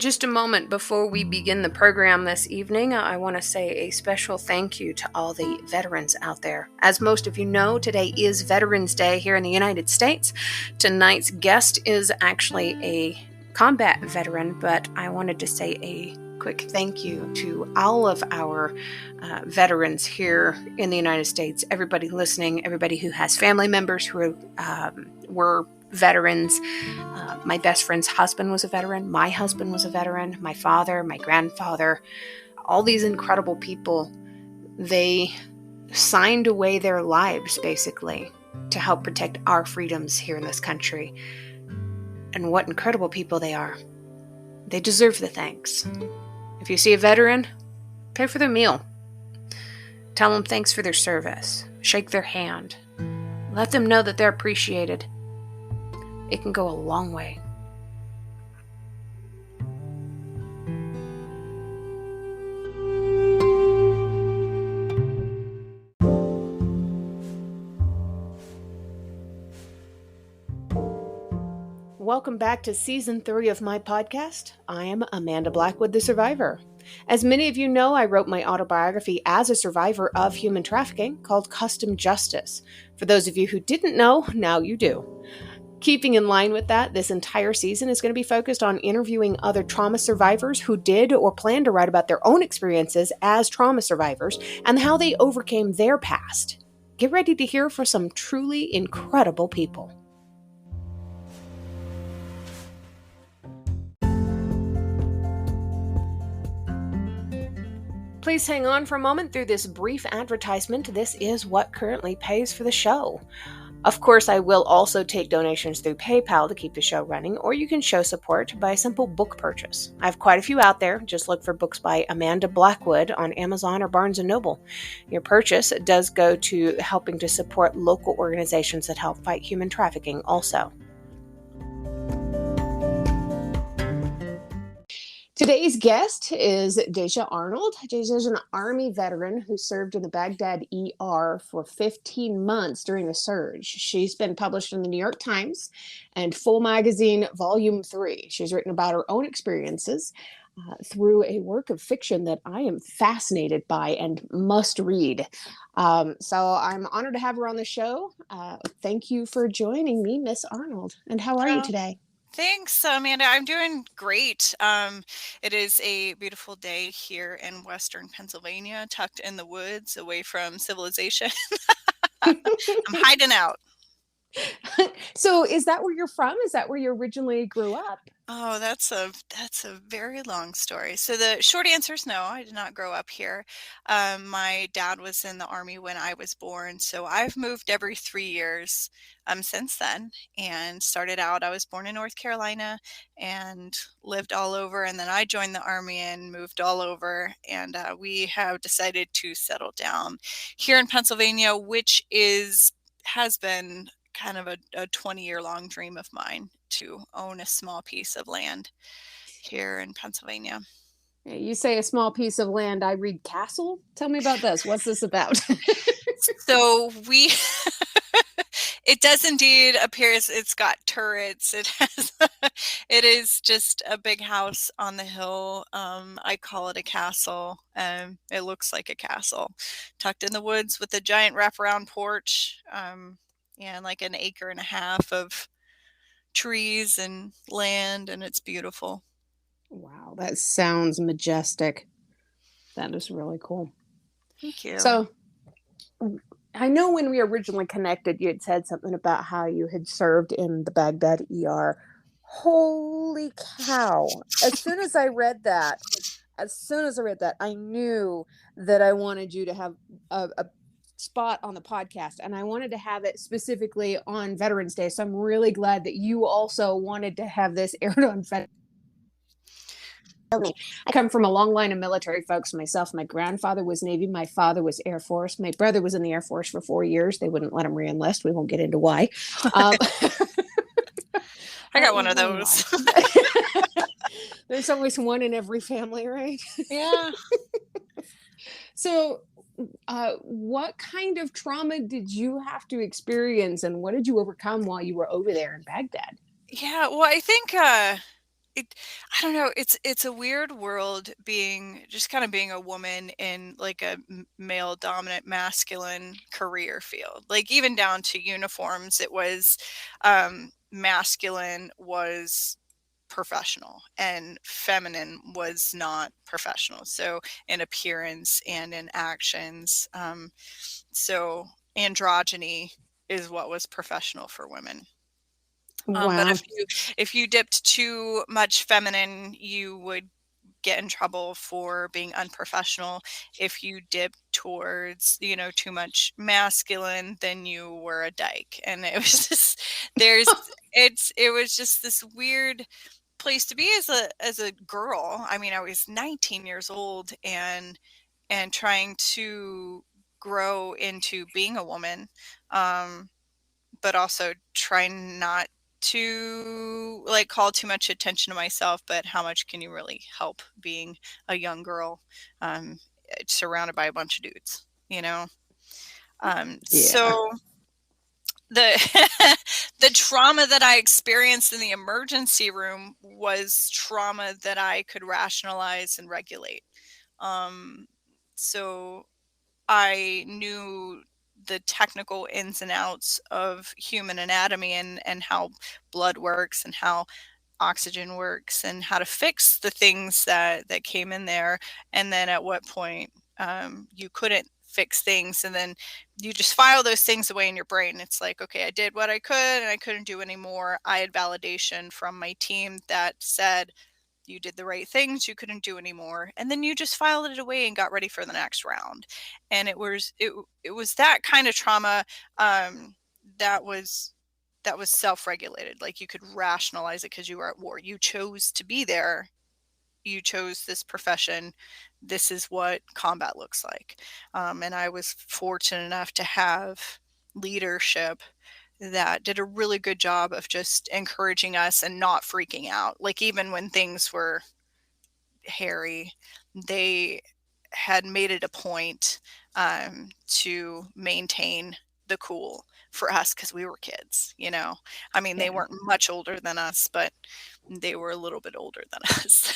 Just a moment before we begin the program this evening, I want to say a special thank you to all the veterans out there. As most of you know, today is Veterans Day here in the United States. Tonight's guest is actually a combat veteran, but I wanted to say a quick thank you to all of our veterans here in the United States, everybody listening, everybody who has family members who were veterans. My best friend's husband was a veteran. My husband was a veteran. My father, my grandfather, all these incredible people, they signed away their lives basically to help protect our freedoms here in this country. And what incredible people they are. They deserve the thanks. If you see a veteran, pay for their meal. Tell them thanks for their service. Shake their hand. Let them know that they're appreciated. It can go a long way. Welcome back to Season 3 of my podcast. I am Amanda Blackwood, the survivor. As many of you know, I wrote my autobiography as a survivor of human trafficking called Custom Justice. For those of you who didn't know, now you do. Keeping in line with that, this entire season is going to be focused on interviewing other trauma survivors who did or plan to write about their own experiences as trauma survivors and how they overcame their past. Get ready to hear from some truly incredible people. Please hang on for a moment through this brief advertisement. This is what currently pays for the show. Of course, I will also take donations through PayPal to keep the show running, or you can show support by a simple book purchase. I have quite a few out there. Just look for books by Amanda Blackwood on Amazon or Barnes & Noble. Your purchase does go to helping to support local organizations that help fight human trafficking also. Today's guest is Dacia Arnold. Dacia is an Army veteran who served in the Baghdad ER for 15 months during the surge. She's been published in the New York Times and Full Magazine Volume 3. She's written about her own experiences through a work of fiction that I am fascinated by and must read. So I'm honored to have her on the show. Thank you for joining me, Miss Arnold. And how are you today? Thanks, Amanda. I'm doing great. It is a beautiful day here in Western Pennsylvania, tucked in the woods, away from civilization. I'm hiding out. So is that where you're from? Is that where you originally grew up? Oh, that's a very long story. So the short answer is no, I did not grow up here. My dad was in the Army when I was born, so I've moved every 3 years since then. And started out, I was born in North Carolina and lived all over. And then I joined the Army and moved all over. And we have decided to settle down here in Pennsylvania, which has been kind of a 20-year-long dream of mine to own a small piece of land here in Pennsylvania. You say a small piece of land. I read castle. Tell me about this. What's this about? So it does indeed appear it's got turrets. It is just a big house on the hill. I call it a castle. It looks like a castle tucked in the woods with a giant wraparound porch. And like an acre and a half of trees and land, and it's beautiful. Wow, that sounds majestic. That is really cool. Thank you. So I know when we originally connected, you had said something about how you had served in the Baghdad ER. Holy cow. As soon as I read that, I knew that I wanted you to have a spot on the podcast, and I wanted to have it specifically on Veterans Day. So I'm really glad that you also wanted to have this aired on Veterans Day. I come from a long line of military folks myself. My grandfather was Navy. My father was Air Force. My brother was in the Air Force for 4 years. They wouldn't let him re-enlist. We won't get into why. I got one of those. There's always one in every family, right? Yeah. So what kind of trauma did you have to experience, and what did you overcome while you were over there in Baghdad? Yeah, well, I think it I don't know, it's a weird world just kind of being a woman in like a male dominant masculine career field. Like even down to uniforms, it was masculine was professional and feminine was not professional. So in appearance and in actions, so androgyny is what was professional for women. But Wow. if you dipped too much feminine, you would get in trouble for being unprofessional. If you dipped towards, too much masculine, then you were a dyke. And it was just there's it was just this weird place to be as a girl. I mean, I was 19 years old and trying to grow into being a woman. But also trying not to like call too much attention to myself, but how much can you really help being a young girl surrounded by a bunch of dudes, you know? Yeah. So the the trauma that I experienced in the emergency room was trauma that I could rationalize and regulate. Um, so I knew the technical ins and outs of human anatomy and how blood works and how oxygen works and how to fix the things that came in there, and then at what point you couldn't fix things, and then you just file those things away in your brain. It's like, okay, I did what I could and I couldn't do anymore. I had validation from my team that said you did the right things, you couldn't do anymore, and then you just filed it away and got ready for the next round. And it was that kind of trauma um, that was self-regulated. Like you could rationalize it because you were at war. You chose to be there. You chose this profession. This is what combat looks like. And I was fortunate enough to have leadership that did a really good job of just encouraging us and not freaking out. Like even when things were hairy, they had made it a point to maintain the cool for us because we were kids, you know. I mean, they Yeah. weren't much older than us, but they were a little bit older than us.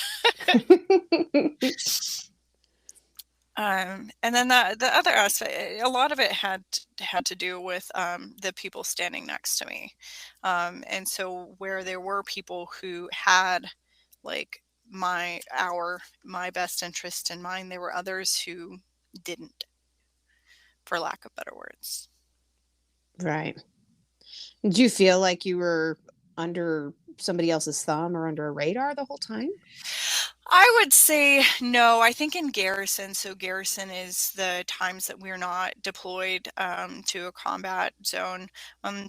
And then the other aspect, a lot of it had to do with the people standing next to me, and so where there were people who had like my best interest in mind, there were others who didn't, for lack of better words. Right. Did you feel like you were under somebody else's thumb or under a radar the whole time? I would say no. I think in garrison, so garrison is the times that we're not deployed to a combat zone.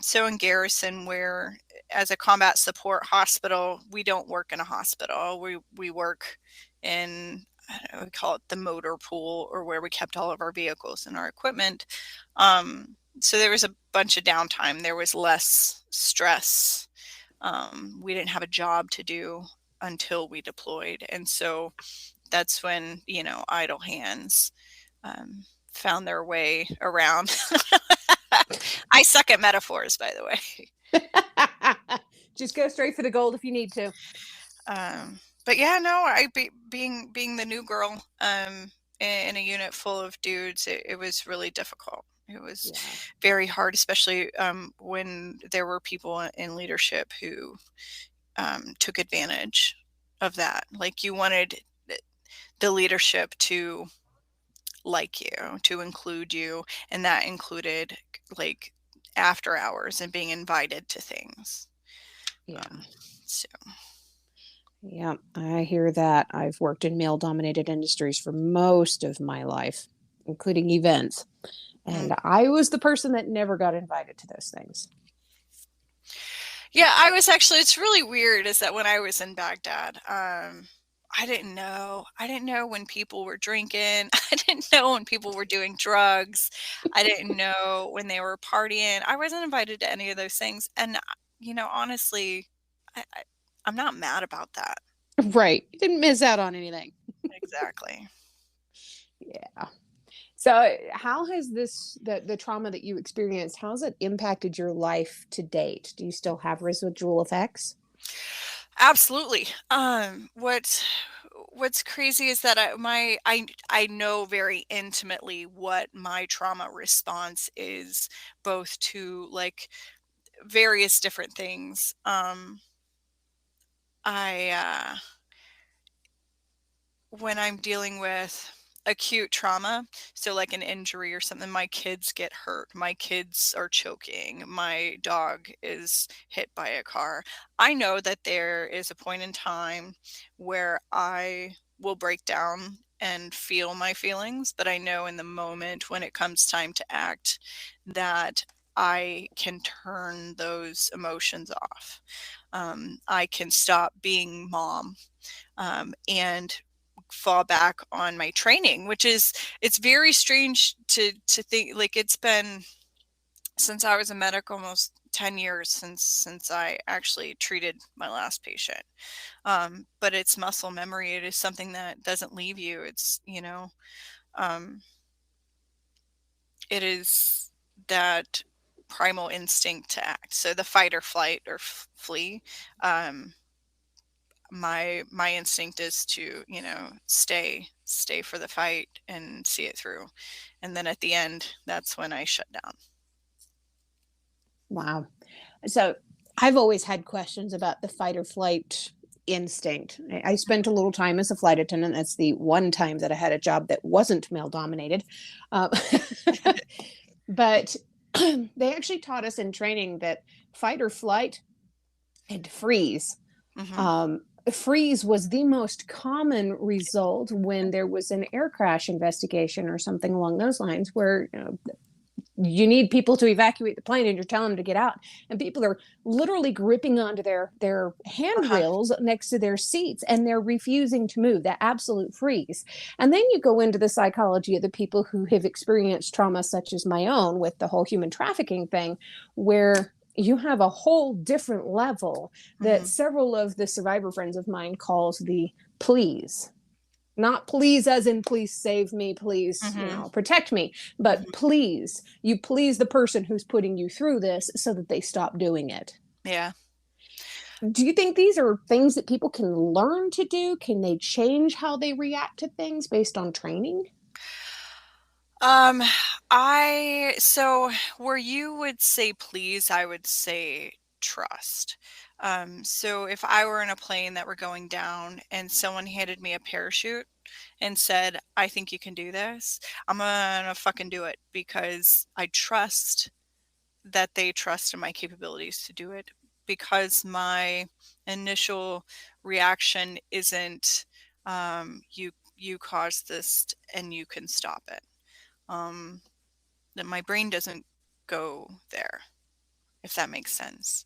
So in garrison, where as a combat support hospital, we don't work in a hospital. We work in, I don't know, we call it the motor pool, or where we kept all of our vehicles and our equipment. So there was a bunch of downtime. There was less stress. We didn't have a job to do until we deployed. And so that's when, idle hands found their way around. I suck at metaphors, by the way. Just go straight for the gold if you need to. But yeah, no, being the new girl in a unit full of dudes, it was really difficult. It was Yeah. very hard, especially when there were people in leadership who took advantage of that. Like you wanted the leadership to like you, to include you, and that included like after hours and being invited to things. Yeah. So Yeah. I hear that. I've worked in male dominated industries for most of my life, including events. mm. And I was the person that never got invited to those things. Yeah, it's really weird is that when I was in Baghdad, I didn't know. I didn't know when people were drinking. I didn't know when people were doing drugs. I didn't know when they were partying. I wasn't invited to any of those things. And, honestly, I'm not mad about that. Right. You didn't miss out on anything. Exactly. Yeah. So, how has the trauma that you experienced, how's it impacted your life to date? Do you still have residual effects? Absolutely. What's crazy is that I know very intimately what my trauma response is, both to like various different things. I When I'm dealing with acute trauma, so like an injury or something, my kids get hurt, my kids are choking, my dog is hit by a car. I know that there is a point in time where I will break down and feel my feelings, but I know in the moment when it comes time to act that I can turn those emotions off. I can stop being mom, and fall back on my training, which is, it's very strange to think, like, it's been since I was a medic almost 10 years since I actually treated my last patient. But it's muscle memory. It is something that doesn't leave you. It's, um, it is that primal instinct to act. So the fight or flight or flee. Um, my instinct is to, stay for the fight and see it through, and then at the end, that's when I shut down. Wow. So I've always had questions about the fight or flight instinct. I spent a little time as a flight attendant. That's the one time that I had a job that wasn't male dominated. Uh, but they actually taught us in training that fight or flight and freeze. Hmm. Freeze was the most common result when there was an air crash investigation or something along those lines, where you need people to evacuate the plane and you're telling them to get out, and people are literally gripping onto their Uh-huh. handrails next to their seats, and they're refusing to move, that absolute freeze. And then you go into the psychology of the people who have experienced trauma such as my own with the whole human trafficking thing, where you have a whole different level that Hmm. several of the survivor friends of mine calls the please. Not please as in please save me, please, Hmm. protect me, but Hmm. please, you please the person who's putting you through this so that they stop doing it. Yeah. Do you think these are things that people can learn to do? Can they change how they react to things based on training? um I so where you would say please, I would say trust. So if I were in a plane that were going down and someone handed me a parachute and said, I think you can do this, I'm gonna fucking do it, because I trust that they trust in my capabilities to do it, because my initial reaction isn't, you caused this and you can stop it. um that my brain doesn't go there, if that makes sense.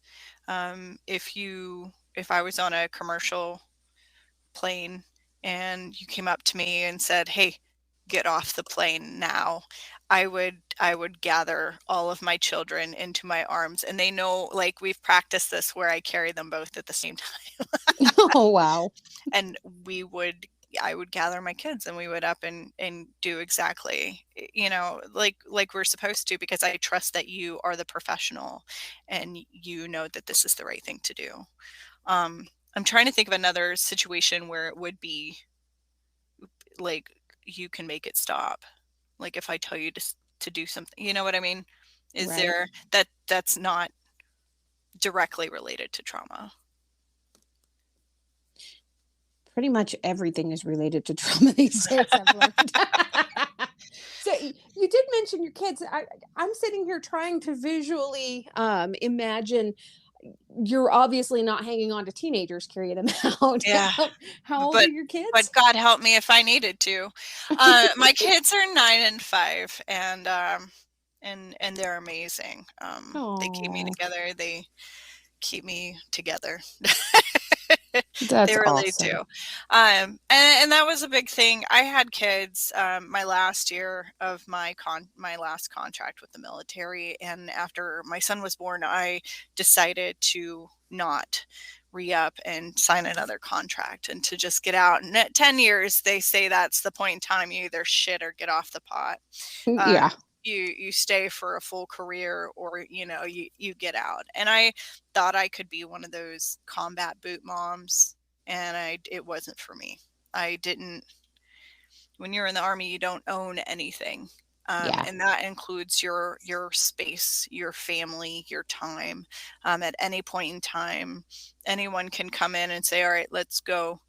If I was on a commercial plane and you came up to me and said, "Hey, get off the plane now," I would gather all of my children into my arms, and they know, like, we've practiced this where I carry them both at the same time. Oh, wow. And we would I would gather my kids and we would up and do exactly, like we're supposed to, because I trust that you are the professional and you know that this is the right thing to do. I'm trying to think of another situation where it would be like you can make it stop. Like if I tell you to do something, you know what I mean? Is Right. there that's not directly related to trauma? Pretty much everything is related to trauma these days, I've learned. So you did mention your kids. I'm sitting here trying to visually imagine. You're obviously not hanging on to teenagers carrying them out. Yeah. How old are But your but kids? God help me if I needed to. My kids are 9 and 5, and they're amazing. They keep me Oh, together. They keep me together. They that's really do. awesome. And that was a big thing. I had kids my last year of my last contract with the military, and after my son was born, I decided to not re-up and sign another contract and to just get out. And at 10 years, they say that's the point in time you either shit or get off the pot. Um, Yeah. you stay for a full career, or you get out. And I thought I could be one of those combat boot moms, and it wasn't for me. I didn't When you're in the army, you don't own anything. Yeah. And that includes your space, your family, your time. At any point in time, anyone can come in and say, "All right, let's go,"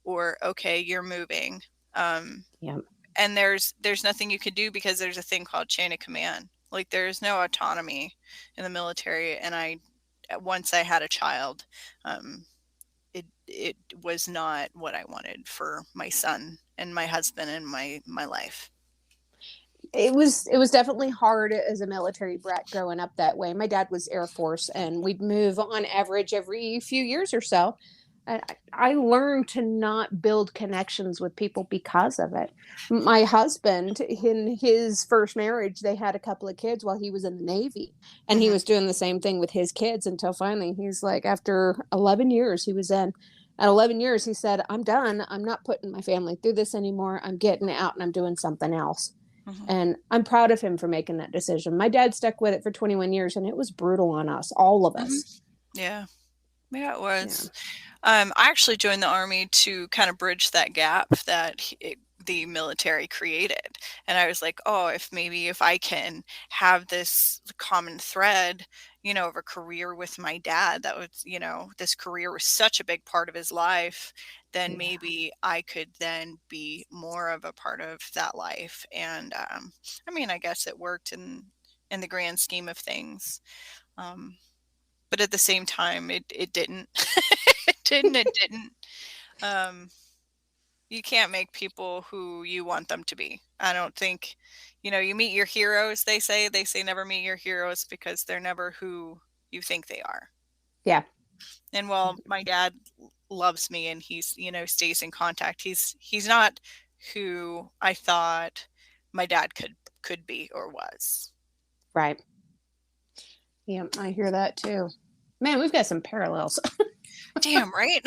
or "Okay, you're moving." Um, Yeah. and there's nothing you could do, because there's a thing called chain of command. Like, there's no autonomy in the military. And once I had a child, um, it was not what I wanted for my son and my husband and my life. It was definitely hard as a military brat growing up that way. My dad was Air Force, and we'd move on average every few years or so. I learned to not build connections with people because of it. My husband, in his first marriage, they had a couple of kids while he was in the Navy, and he Hmm. was doing the same thing with his kids until finally he's like, after 11 years, he was in. At 11 years, he said, "I'm done. I'm not putting my family through this anymore. I'm getting out and I'm doing something else." Hmm. And I'm proud of him for making that decision. My dad stuck with it for 21 years, and it was brutal on us, all of Hmm. us. Yeah. Yeah, it Yeah. was. I actually joined the army to kind of bridge that gap that the military created. And I was like, oh, if I can have this common thread, of a career with my dad, that was, this career was such a big part of his life, then Yeah. maybe I could then be more of a part of that life. And I mean, I guess it worked in the grand scheme of things. Um, but at the same time, it didn't. It didn't. Um, you can't make people who you want them to be. I don't think, you meet your heroes, they say never meet your heroes, because they're never who you think they are. Yeah. And while my dad loves me, and he's, stays in contact, he's not who I thought my dad could be or was. Right. Yeah. I hear that too. Man, we've got some parallels. Damn right.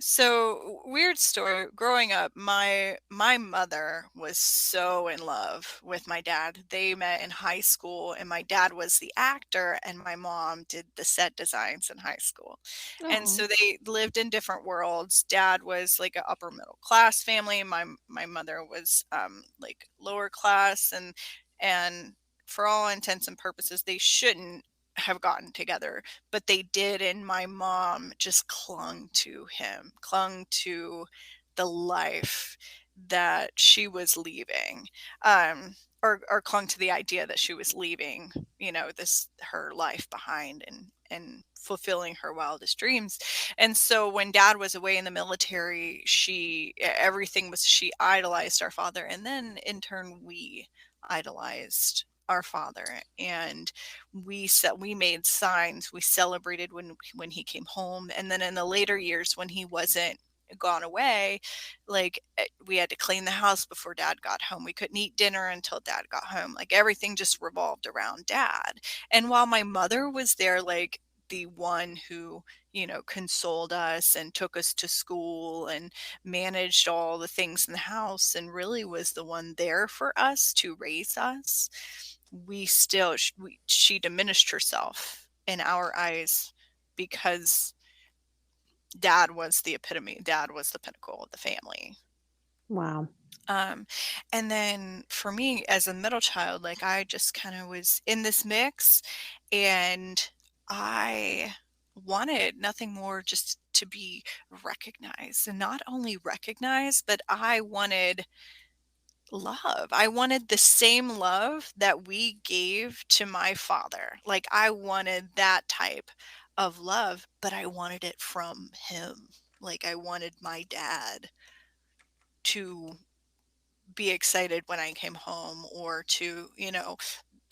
So weird story. Growing up, my mother was so in love with my dad. They met in high school, and my dad was the actor, and my mom did the set designs in high school. And Oh. so they lived in different worlds. Dad was like an upper middle class family. My mother was like lower class, and for all intents and purposes, they shouldn't have gotten together, but they did. And my mom just clung to him, clung to the life that she was leaving, or clung to the idea that she was leaving, this her life behind, and fulfilling her wildest dreams. And so when dad was away in the military, she idolized our father, and then in turn we idolized our father. And we made signs, we celebrated when he came home. And then in the later years, when he wasn't gone away, like, we had to clean the house before dad got home, we couldn't eat dinner until dad got home, like everything just revolved around dad. And while my mother was there, like the one who, consoled us and took us to school and managed all the things in the house, and really was the one there for us to raise us, we still she diminished herself in our eyes, because dad was the pinnacle of the family. Wow. um and then for me as a middle child, like, I just kind of was in this mix, and I wanted nothing more just to be recognized, and not only recognized, but I wanted love. I wanted the same love that we gave to my father. Like, I wanted that type of love, but I wanted it from him. Like, I wanted my dad to be excited when I came home, or to,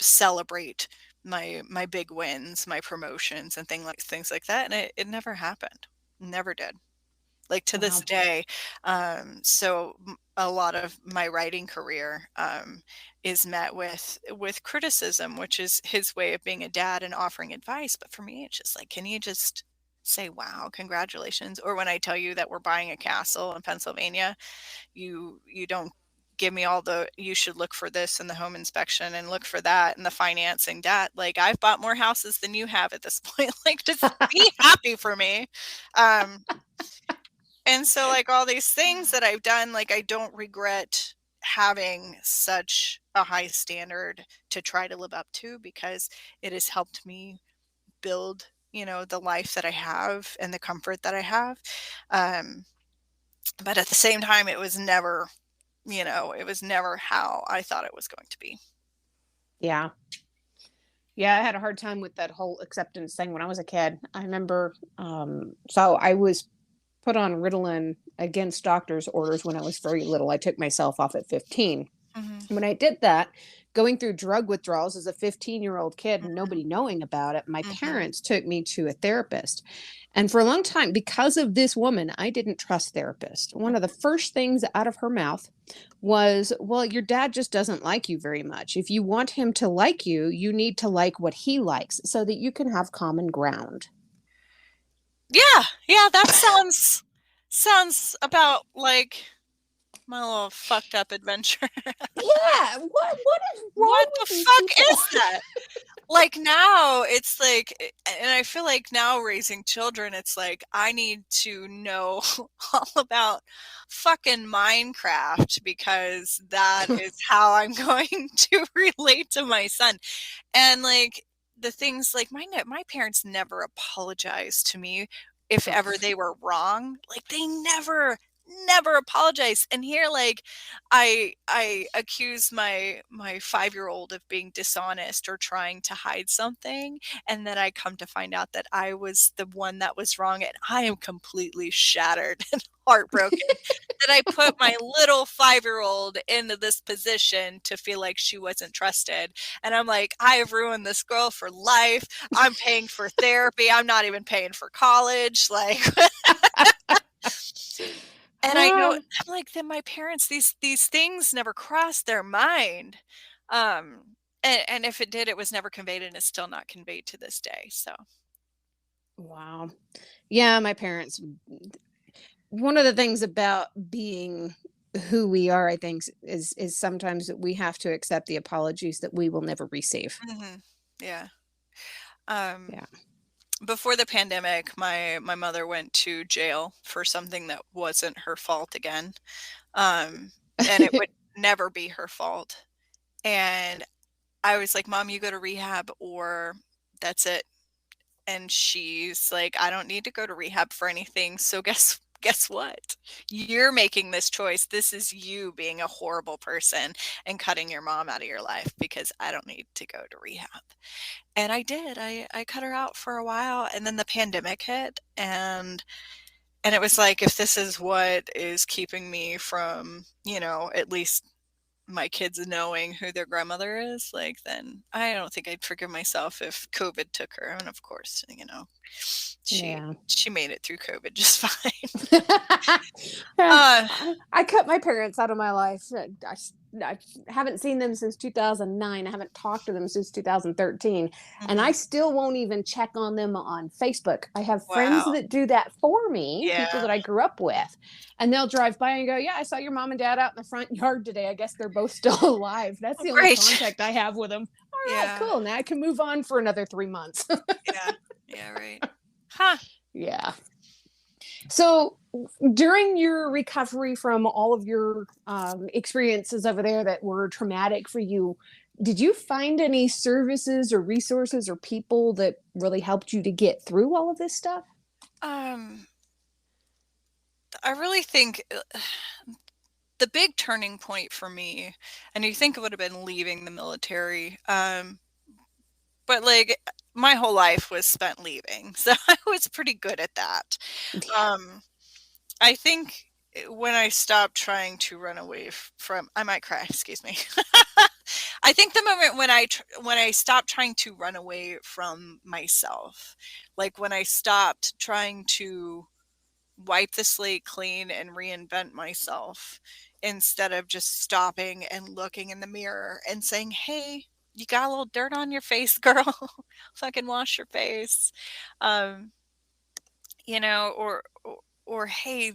celebrate my big wins, my promotions, and things like that. And it never happened. Never did. Like, to this Wow. day. So a lot of my writing career is met with criticism, which is his way of being a dad and offering advice. But for me, it's just like, can you just say, wow, congratulations? Or when I tell you that we're buying a castle in Pennsylvania, you don't give me all the, you should look for this in the home inspection and look for that and the financing that, like, I've bought more houses than you have at this point. Like, just be happy for me. Um, and so, like, all these things that I've done, like, I don't regret having such a high standard to try to live up to, because it has helped me build, the life that I have and the comfort that I have. Um, but at the same time, it was never how I thought it was going to be. Yeah. Yeah, I had a hard time with that whole acceptance thing when I was a kid. I remember, so I was put on Ritalin against doctor's orders when I was very little. I took myself off at 15. Mhm, When I did that, going through drug withdrawals as a 15-year-old kid and mhm, nobody knowing about it, my mhm. parents took me to a therapist. And for a long time, because of this woman, I didn't trust therapists. One of the first things out of her mouth was, well, your dad just doesn't like you very much. If you want him to like you, you need to like what he likes so that you can have common ground. Yeah, yeah, that sounds about like my little fucked up adventure. Yeah, what is wrong What the with these fuck people? is that? Like, now it's like, and I feel like now raising children, it's like I need to know all about fucking Minecraft, because that is how I'm going to relate to my son. And, like, the things, like, my parents never apologized to me if ever they were wrong. Like, they never apologized. And here, like, I accuse my 5-year-old of being dishonest or trying to hide something, and then I come to find out that I was the one that was wrong, and I am completely shattered and heartbroken that I put my little 5-year-old into this position to feel like she wasn't trusted. And I'm like, I have ruined this girl for life. I'm paying for therapy. I'm not even paying for college. Like, and I know, Ah, I'm like, then my parents, these things never crossed their mind. And if it did, it was never conveyed, and it's still not conveyed to this day. So, wow. Yeah, my parents, one of the things about being who we are, I think, is sometimes that we have to accept the apologies that we will never receive. mhm, yeah. Um, Yeah. Before the pandemic, my mother went to jail for something that wasn't her fault again. Um, and it would never be her fault. And I was like, "Mom, you go to rehab or that's it." And she's like, "I don't need to go to rehab for anything. So guess what? You're making this choice. This is you being a horrible person and cutting your mom out of your life, because I don't need to go to rehab." And I did. I cut her out for a while, and then the pandemic hit, and it was like, if this is what is keeping me from, at least my kids knowing who their grandmother is, like, then I don't think I'd forgive myself if COVID took her. And of course, she Yeah. she made it through COVID just fine. Yeah, Uh, I cut my parents out of my life. I haven't seen them since 2009. I haven't talked to them since 2013. And I mhm. still won't even check on them on Facebook. I have friends Wow. that do that for me, people Yeah. that I grew up with. And they'll drive by and go, yeah, I saw your mom and dad out in the front yard today. I guess they're both still alive. That's Oh, the only great. contact I have with them. All right, Yeah. cool. Now I can move on for another 3 months. Yeah. Yeah, right. Huh. Yeah. So during your recovery from all of your experiences over there that were traumatic for you, did you find any services or resources or people that really helped you to get through all of this stuff? Um, I really think the big turning point for me, and you think it would have been leaving the military, but, like, my whole life was spent leaving, so I was pretty good at that. Yeah. Um, I think when I stopped trying to run away from, I might cry, excuse me. I think the moment when I stopped trying to run away from myself, like when I stopped trying to wipe the slate clean and reinvent myself, instead of just stopping and looking in the mirror and saying, "Hey, you got a little dirt on your face, girl. Fucking wash your face." Um, or hey,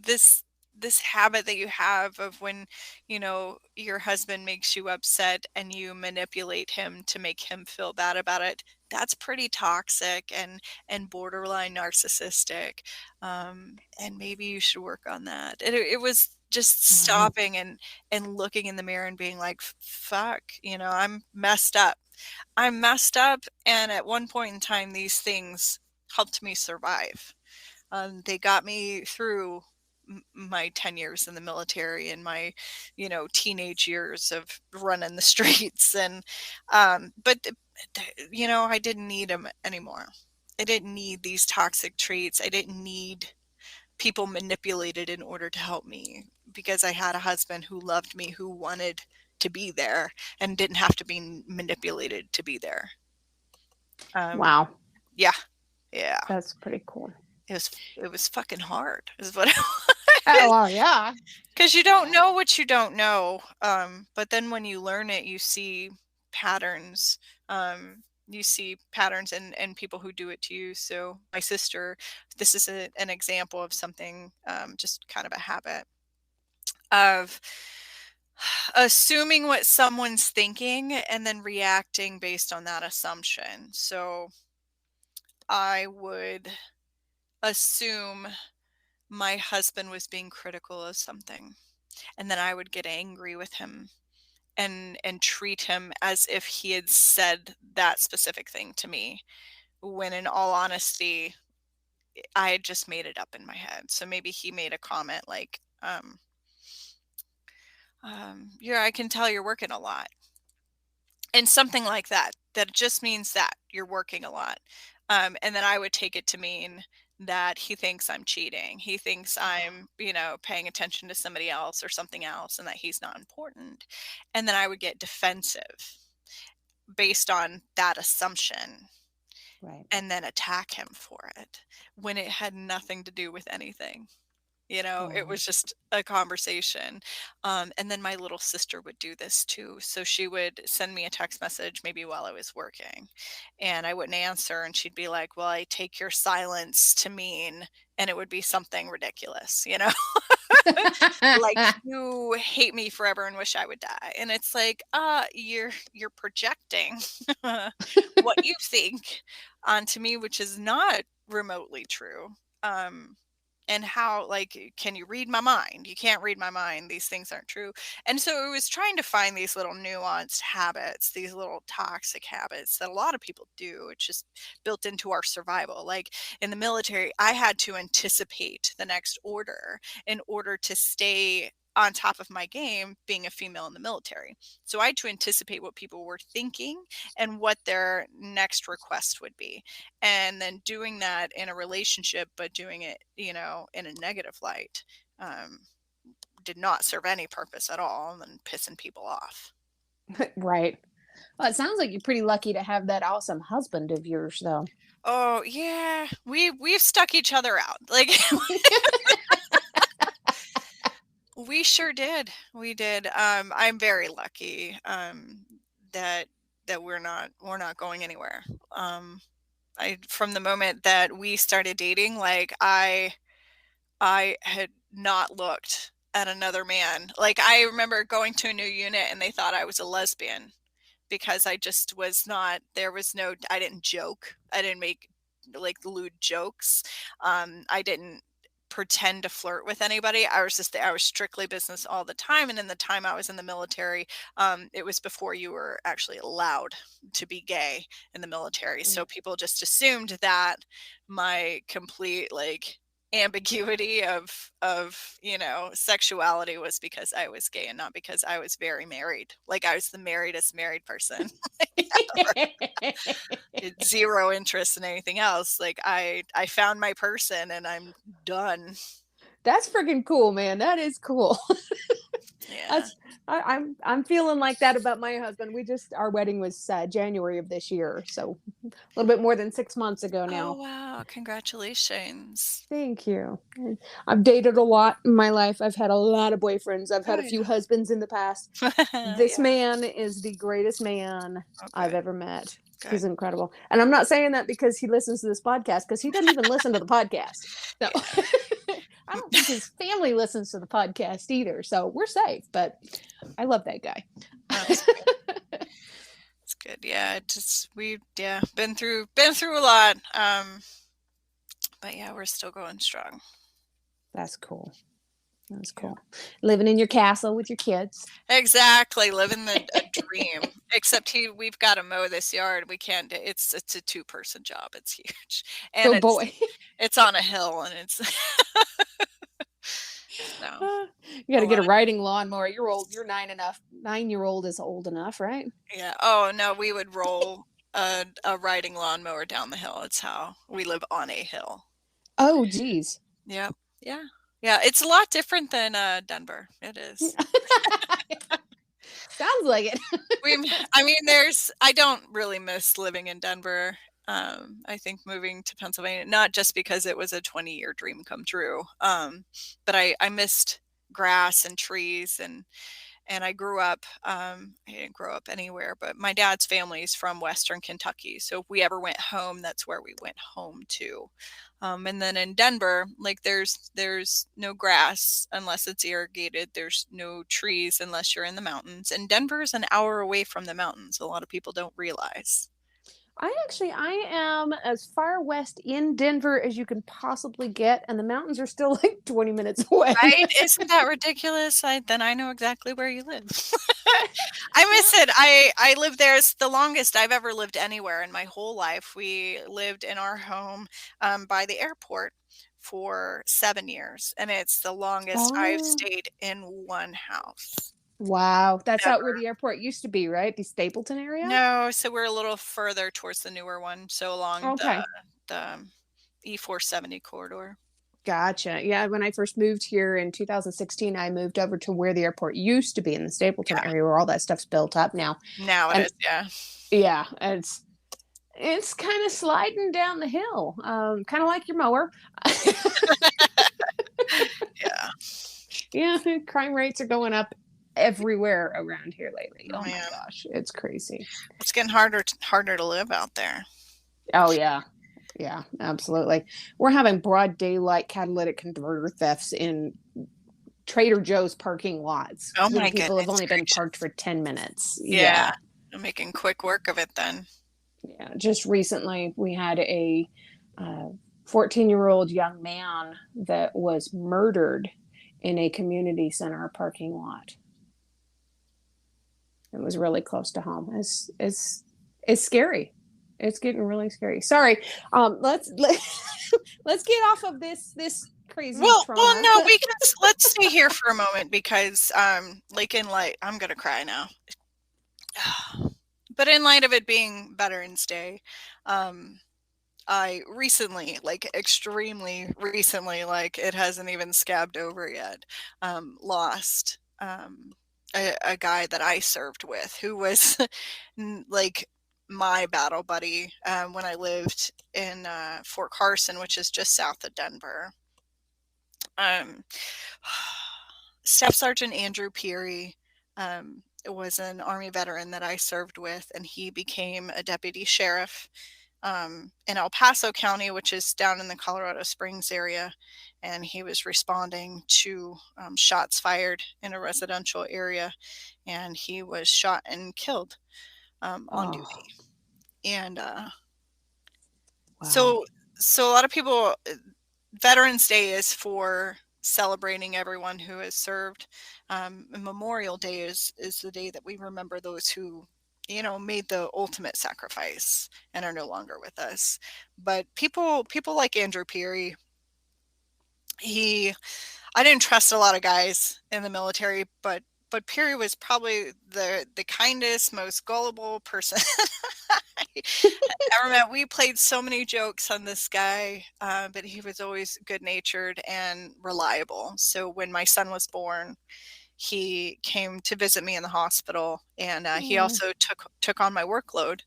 this habit that you have of when, your husband makes you upset and you manipulate him to make him feel bad about it, that's pretty toxic and borderline narcissistic. And maybe you should work on that. It was just stopping and looking in the mirror and being like, fuck, I'm messed up. I'm messed up. And at one point in time, these things helped me survive. They got me through my 10 years in the military and my, teenage years of running the streets. And, but, I didn't need them anymore. I didn't need these toxic traits. I didn't need people manipulated in order to help me, because I had a husband who loved me, who wanted to be there and didn't have to be manipulated to be there. Wow. Yeah. Yeah. That's pretty cool. It was fucking hard is what it was. Oh, well, yeah. Because you don't know what you don't know. But then when you learn it, you see patterns. You see patterns and people who do it to you. So my sister, this is an example of something, just kind of a habit of assuming what someone's thinking and then reacting based on that assumption. So I would assume my husband was being critical of something, and then I would get angry with him and treat him as if he had said that specific thing to me, when in all honesty I had just made it up in my head. So maybe he made a comment like, yeah, I can tell you're working a lot, and something like that just means that you're working a lot. And then I would take it to mean that he thinks I'm cheating. He thinks I'm, paying attention to somebody else or something else, and that he's not important. And then I would get defensive based on that assumption. Right. And then attack him for it when it had nothing to do with anything. It was just a conversation. And then my little sister would do this too. So she would send me a text message maybe while I was working, and I wouldn't answer. And she'd be like, well, I take your silence to mean, and it would be something ridiculous, like, you hate me forever and wish I would die. And it's like, you're projecting what you think onto me, which is not remotely true. And how, like, can you read my mind? You can't read my mind. These things aren't true. And so it was trying to find these little nuanced habits, these little toxic habits that a lot of people do. It's just built into our survival. Like in the military, I had to anticipate the next order in order to stay on top of my game, being a female in the military. So I had to anticipate what people were thinking and what their next request would be. And then doing that in a relationship, but doing it, in a negative light, did not serve any purpose at all, and pissing people off. Right. Well, it sounds like you're pretty lucky to have that awesome husband of yours, though. Oh yeah, we've stuck each other out. Like we sure did. We did. I'm very lucky that we're not going anywhere. From the moment that we started dating, like I had not looked at another man. Like I remember going to a new unit and they thought I was a lesbian because I just was not. I didn't joke. I didn't make like lewd jokes. I didn't pretend to flirt with anybody. I was strictly business all the time. And in the time I was in the military, it was before you were actually allowed to be gay in the military. So people just assumed that my complete like ambiguity of sexuality was because I was gay and not because I was very married. Like I was the marriedest married person ever. Zero interest in anything else. Like I found my person and I'm done. That's freaking cool, man. That is cool. Yeah. I'm feeling like that about my husband. Our wedding was January of this year, so a little bit more than 6 months ago now. Oh wow! Congratulations. Thank you. I've dated a lot in my life. I've had a lot of boyfriends. I've had a few husbands in the past. This man is the greatest man I've ever met. Good. He's incredible. And I'm not saying that because he listens to this podcast, because he doesn't even listen to the podcast. So I don't think his family listens to the podcast either, so we're safe. But I love that guy. That's good. It's good. Yeah, we've been through a lot. But yeah, we're still going strong. That's cool. That's cool. Living in your castle with your kids. Exactly, living a dream. Except we've got to mow this yard. We can't. It's a 2-person job. It's huge, and Oh boy. it's on a hill, and it's so You got to get a riding lawnmower. You're old. You're 9 enough. 9-year-old is old enough, right? Yeah. Oh no, we would roll a riding lawnmower down the hill. It's how we live on a hill. Oh, geez. Yep. Yeah. Yeah. It's a lot different than Denver. It is. Sounds like it. I don't really miss living in Denver. I think moving to Pennsylvania, not just because it was a 20-year dream come true, but I missed grass and trees, and I grew up, I didn't grow up anywhere, but my dad's family is from Western Kentucky. So if we ever went home, that's where we went home to. And then in Denver, like there's no grass unless it's irrigated. There's no trees unless you're in the mountains. And Denver is an hour away from the mountains. A lot of people don't realize. I am as far west in Denver as you can possibly get, and the mountains are still like 20 minutes away. Right? Isn't that ridiculous? Then I know exactly where you live. I miss it. I lived there. It's the longest I've ever lived anywhere in my whole life. We lived in our home by the airport for 7 years, and it's the longest I've stayed in one house. Wow. That's out where the airport used to be, right? The Stapleton area? No, so we're a little further towards the newer one, so along the E470 corridor. Gotcha. Yeah, when I first moved here in 2016, I moved over to where the airport used to be in the Stapleton area, where all that stuff's built up now. Now it is, yeah. Yeah, it's kind of sliding down the hill, kind of like your mower. Yeah. Yeah, crime rates are going up everywhere around here lately. Oh my gosh, it's crazy. It's getting harder to live out there. Oh yeah. Yeah, absolutely. We're having broad daylight catalytic converter thefts in Trader Joe's parking lots. Oh my goodness. People have only been parked for 10 minutes. Yeah. I'm making quick work of it then. Yeah, just recently we had a 14-year-old young man that was murdered in a community center parking lot. It was really close to home. It's scary. It's getting really scary. Sorry. Let's get off of this crazy trauma. Well, no, let's stay here for a moment because I'm gonna cry now. But in light of it being Veterans Day, I recently, extremely recently, it hasn't even scabbed over yet, lost a guy that I served with who was my battle buddy when I lived in Fort Carson, which is just south of Denver. Staff Sergeant Andrew Peary was an Army veteran that I served with, and he became a deputy sheriff in El Paso County, which is down in the Colorado Springs area, and he was responding to shots fired in a residential area, and he was shot and killed on duty. And wow. So a lot of people, Veterans Day is for celebrating everyone who has served. Memorial Day is the day that we remember those who made the ultimate sacrifice and are no longer with us. But people like Andrew Peary, I didn't trust a lot of guys in the military, but Peary was probably the kindest, most gullible person I ever met. We played so many jokes on this guy, but he was always good-natured and reliable. So when my son was born, he came to visit me in the hospital, and he also took on my workload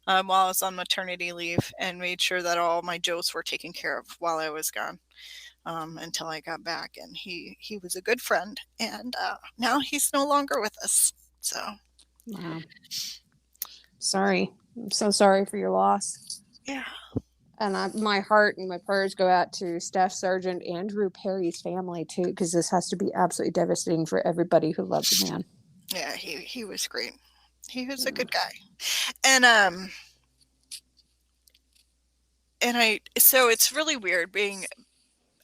while I was on maternity leave and made sure that all my jokes were taken care of while I was gone. Until I got back, and he was a good friend, and now he's no longer with us. So, wow. Sorry, I'm so sorry for your loss. Yeah. And my heart and my prayers go out to Staff Sergeant Andrew Perry's family too, because this has to be absolutely devastating for everybody who loved the man. Yeah, he was great. He was a Yeah. good guy. And I so it's really weird being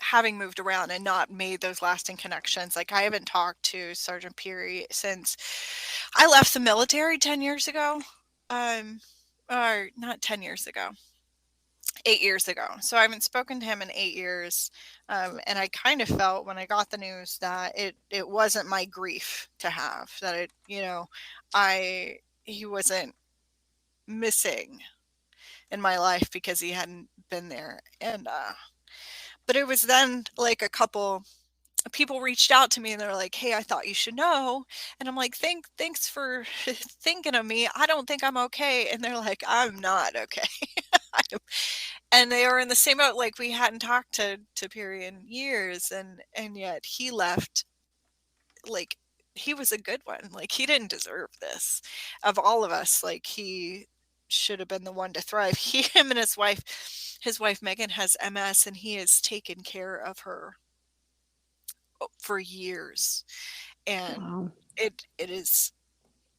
having moved around and not made those lasting connections. Like I haven't talked to Sergeant Peary since I left the military 10 years ago. Um or not 10 years ago. 8 years ago. So I haven't spoken to him in 8 years. And I kind of felt when I got the news that it wasn't my grief to have, that I he wasn't missing in my life because he hadn't been there. And but it was then like a couple people reached out to me and they're like, "Hey, I thought you should know." And I'm like, Thanks for thinking of me. I don't think I'm okay." And they're like, "I'm not okay." And they were in the same boat. Like we hadn't talked to Perry in years, and yet he left. Like he was a good one. Like he didn't deserve this. Of all of us, like he should have been the one to thrive. Him and his wife Megan has MS, and he has taken care of her for years. And Wow. it is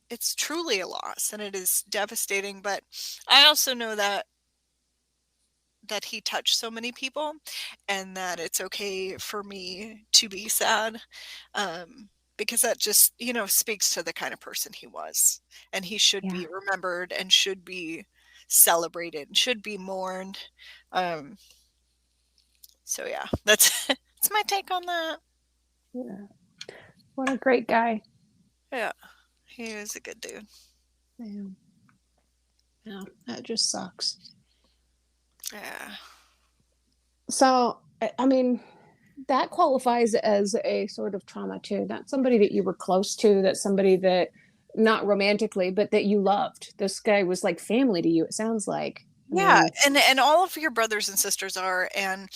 it's truly a loss, and it is devastating. But I also know that he touched so many people, and that it's okay for me to be sad, because that just speaks to the kind of person he was, and he should Yeah. be remembered and should be celebrated and should be mourned. um, so yeah, that's my take on that. Yeah. What a great guy. Yeah, he was a good dude. Yeah. Yeah. That just sucks. Yeah. So, I mean, that qualifies as a sort of trauma too. Not somebody that you were close to, that's somebody that not romantically, but that you loved. This guy was like family to you, it sounds like. I Yeah, mean, and all of your brothers and sisters are, and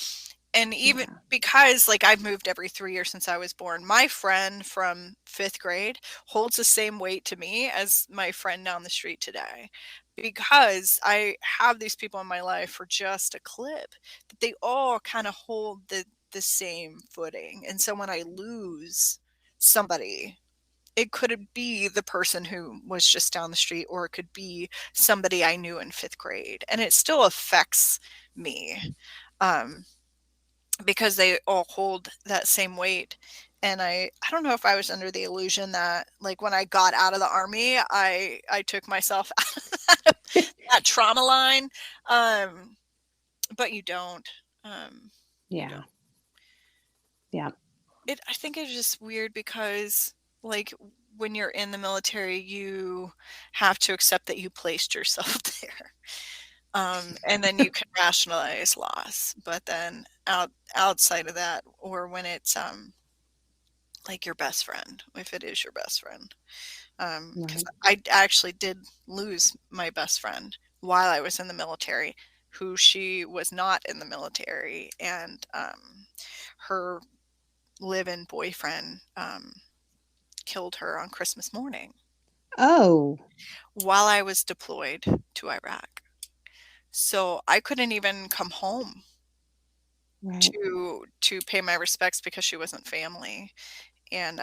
even yeah. because like I've moved every 3 years since I was born, my friend from 5th grade holds the same weight to me as my friend down the street today, because I have these people in my life for just a clip, but they all kind of hold the same footing. And so when I lose somebody, it could be the person who was just down the street, or it could be somebody I knew in 5th grade, and it still affects me, um, because they all hold that same weight. And I don't know if I was under the illusion that like when I got out of the army, I took myself out of that trauma line, um, but you don't. You Yeah. don't. Yeah. I think it's just weird because like when you're in the military, you have to accept that you placed yourself there. And then you can rationalize loss. But then outside of that, or when it's like your best friend, if it is your best friend, because Right. I actually did lose my best friend while I was in the military, who she was not in the military, and her live-in boyfriend killed her on Christmas morning Oh, while I was deployed to Iraq. So I couldn't even come home right. to pay my respects because she wasn't family. And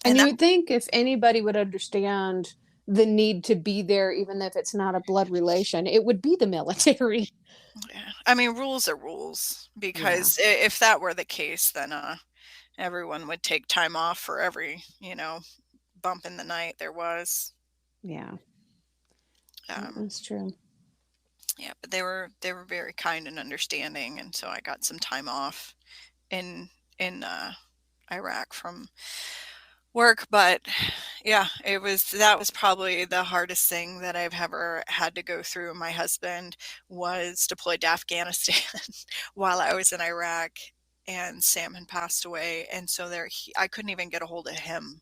And and you that would think if anybody would understand the need to be there, even if it's not a blood relation, it would be the military. yeah, I mean rules are rules, Yeah. because if that were the case, then everyone would take time off for every, bump in the night there was. Yeah. Um, That's true. yeah, but they were very kind and understanding, and so I got some time off in in Iraq from work. But yeah, that was probably the hardest thing that I've ever had to go through. My husband was deployed to Afghanistan while I was in Iraq, and Sam had passed away, and so I couldn't even get a hold of him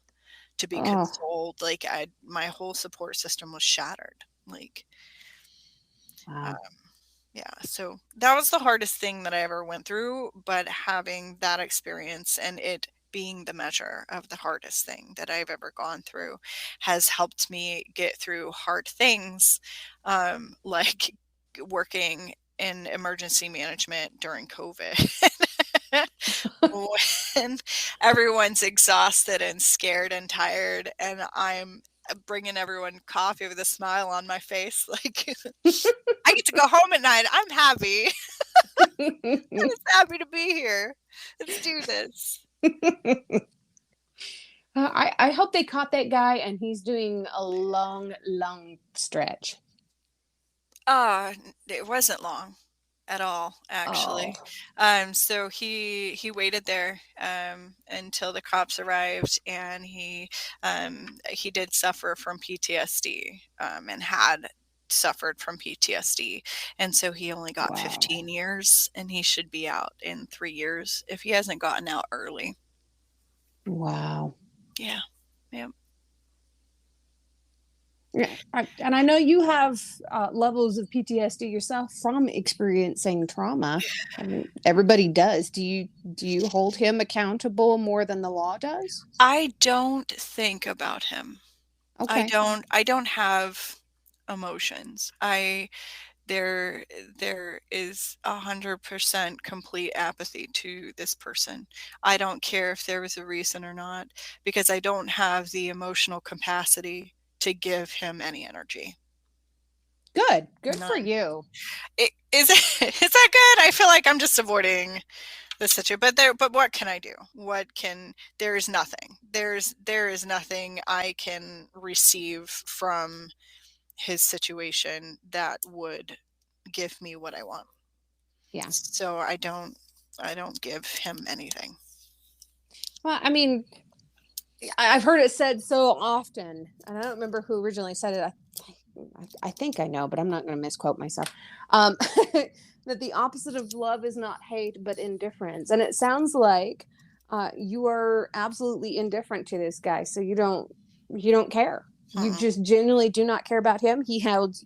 to be Oh, consoled. Like my whole support system was shattered. Like um, wow. yeah, so that was the hardest thing that I ever went through. But having that experience, and being the measure of the hardest thing that I've ever gone through has helped me get through hard things, like working in emergency management during COVID. When everyone's exhausted and scared and tired, and I'm bringing everyone coffee with a smile on my face, like I get to go home at night. I'm happy. I'm just happy to be here. Let's do this. I hope they caught that guy and he's doing a long, long stretch. It wasn't long at all, Oh, actually. So he waited there until the cops arrived, and he did suffer from PTSD, and had suffered from PTSD, and so he only got wow. 15 years, and he should be out in 3 years if he hasn't gotten out early. Wow. Yeah, yeah. Yeah, and I know you have levels of PTSD yourself from experiencing trauma. I mean, everybody does. Do you hold him accountable more than the law does? I don't think about him. I Okay, don't I don't have emotions. I there there is 100% complete apathy to this person. I don't care if there was a reason or not, because I don't have the emotional capacity to give him any energy. good. Good for None. you. Is that good? I feel like I'm just avoiding the situation, but what can I do? There is nothing. There is nothing I can receive from his situation that would give me what I want. Yeah. So I don't give him anything. Well, I mean, I've heard it said so often, and I don't remember who originally said it. I think I know, but I'm not going to misquote myself. Um, that the opposite of love is not hate, but indifference. And it sounds like you are absolutely indifferent to this guy, so you don't care. You Mm-mm. just genuinely do not care about him. He holds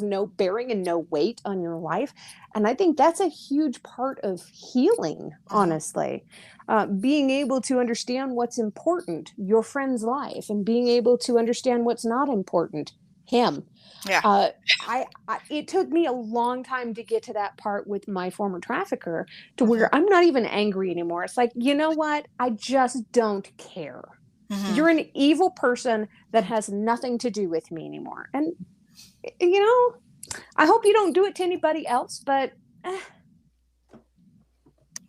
no bearing and no weight on your life, and I think that's a huge part of healing. Mhm. Honestly, being able to understand what's important, your friend's life, and being able to understand what's not important, him. Yeah. uh, it took me a long time to get to that part with my former trafficker, to Mhm. where I'm not even angry anymore. It's like, you know what? I just don't care. Mhm. You're an evil person that has nothing to do with me anymore. And, you know, I hope you don't do it to anybody else, but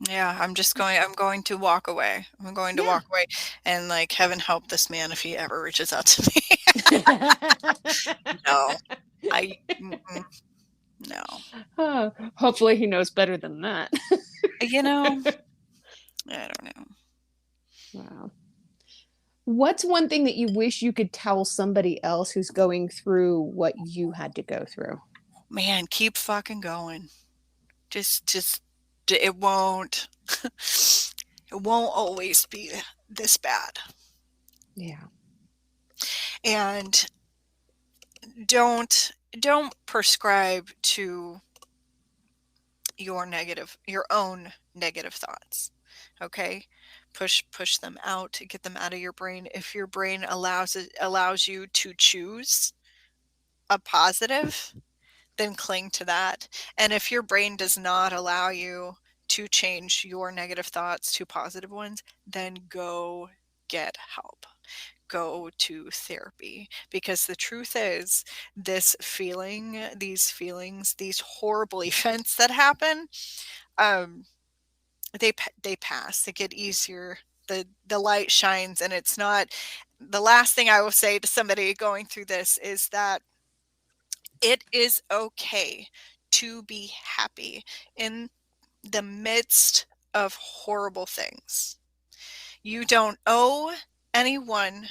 Yeah, I'm going to walk away. I'm going to yeah. walk away, and like heaven help this man if he ever reaches out to me. No. I mm-mm, no. Hopefully he knows better than that. You know, I don't know. Wow. What's one thing that you wish you could tell somebody else who's going through what you had to go through? Man, keep fucking going. Just it won't it won't always be this bad. Yeah. And don't prescribe to your own negative thoughts. Okay? Push them out, get them out of your brain. If your brain allows you to choose a positive, then cling to that. And if your brain does not allow you to change your negative thoughts to positive ones, then go get help. Go to therapy, because the truth is, these feelings, these horrible events that happen, um, they pass. They get easier. The light shines, and it's not. The last thing I will say to somebody going through this is that it is okay to be happy in the midst of horrible things. You don't owe anyone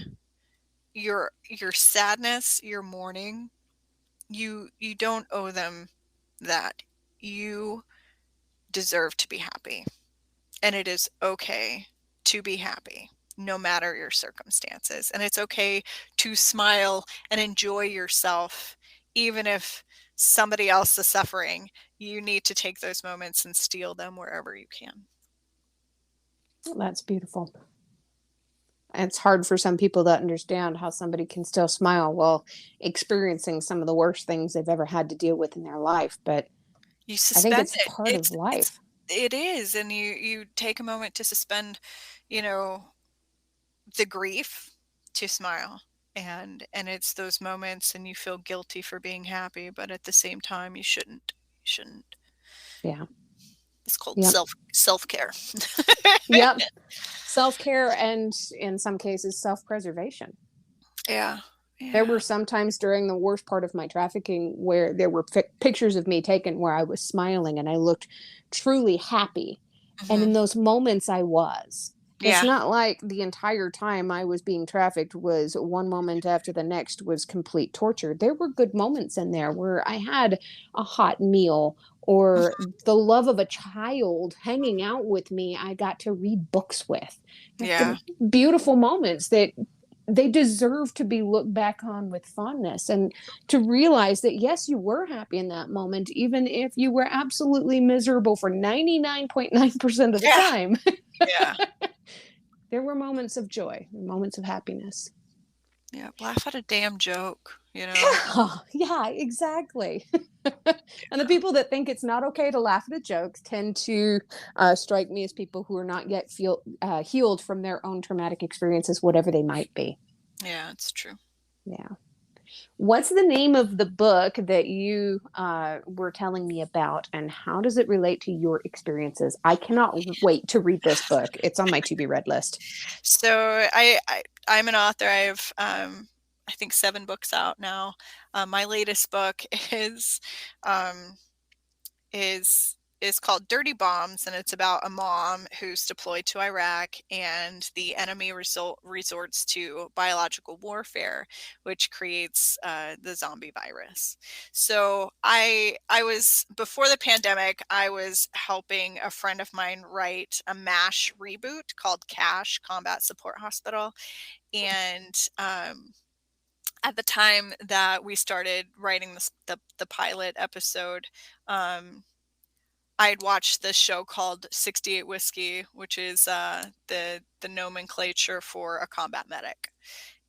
your sadness, your mourning. You don't owe them that. You deserve to be happy. And it is okay to be happy no matter your circumstances. And it's okay to smile and enjoy yourself even if somebody else is suffering. You need to take those moments and steal them wherever you can. That's beautiful. It's hard for some people to understand how somebody can still smile while experiencing some of the worst things they've ever had to deal with in their life. But You I think suspend it's it. part of It's life. it is, and you take a moment to suspend, you know, the grief to smile. And it's those moments and you feel guilty for being happy, but at the same time you shouldn't. You shouldn't. Yeah. It's called Yep. self-care. Yep. Self care and in some cases, self preservation. Yeah. There were Yeah. some times during the worst part of my trafficking where there were pictures of me taken where I was smiling and I looked truly happy. And Mhm. in those moments, I was. It's Yeah. not like the entire time I was being trafficked was one moment after the next was complete torture. There were good moments in there where I had a hot meal or Mhm. the love of a child hanging out with me I got to read books with. Yeah. Beautiful moments that they deserve to be looked back on with fondness and to realize that yes, you were happy in that moment, even if you were absolutely miserable for 99.9% of the Yeah. time. Yeah. There were moments of joy, moments of happiness. Yeah. Laugh at a damn joke, you know? Oh, yeah, exactly. And the Yeah. people that think it's not okay to laugh at a joke tend to strike me as people who are not yet healed from their own traumatic experiences, whatever they might be. Yeah, it's true. Yeah. What's the name of the book that you were telling me about, and how does it relate to your experiences? I cannot wait to read this book. It's on my to be read list. So I'm an author. I have I think 7 books out now. My latest book um, is is called Dirty Bombs, and it's about a mom who's deployed to Iraq, and the enemy resorts to biological warfare, which creates the zombie virus. So I was before the pandemic, I was helping a friend of mine write a MASH reboot called CASH, Combat Support Hospital, and at the time that we started writing the pilot episode, um, I had watched this show called 68 Whiskey, which is the nomenclature for a combat medic.